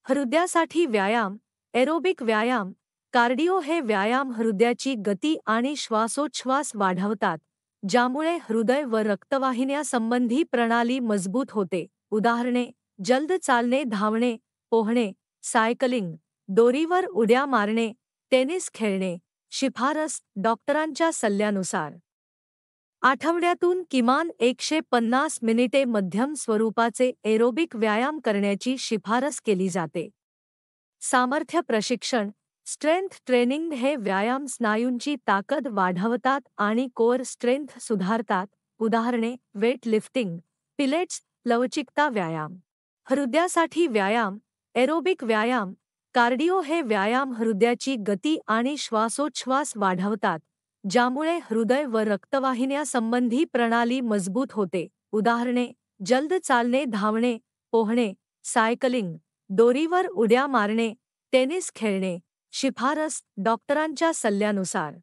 हृदयासाठी व्यायाम. एरोबिक व्यायाम. कार्डिओ हे व्यायाम हृदयाची गती आणि श्वासोच्छ्वास वाढवतात, ज्यामुळे हृदय व रक्तवाहिन्यासंबंधी प्रणाली मजबूत होते. उदाहरणे: जलद चालणे, धावणे, पोहणे, सायकलिंग, दोरीवर उड्या मारणे, टेनिस खेळणे. शिफारस डॉक्टरांच्या सल्ल्यानुसार आठवड्यातून किमान 150 मिनिटे मध्यम स्वरूपाचे एरोबिक व्यायाम करण्याची शिफारस केली जाते. सामर्थ्य प्रशिक्षण. स्ट्रेंथ ट्रेनिंग हे व्यायाम स्नायूंची ताकद वाढवतात आणि कोअर स्ट्रेंथ सुधारतात. उदाहरणे: वेट लिफ्टिंग, पिलेट्स, लवचिकता व्यायाम. हृदयासाठी व्यायाम. एरोबिक व्यायाम. कार्डिओ हे व्यायाम हृदयाची गती आणि श्वासोच्छ्वास वाढवतात, ज्यामुळे हृदय व रक्तवाहिन्यासंबंधी प्रणाली मजबूत होते. उदाहरणे: जलद चालणे, धावणे, पोहणे, सायकलिंग, दोरीवर उड्या मारणे, टेनिस खेळणे. शिफारस डॉक्टरांच्या सल्ल्यानुसार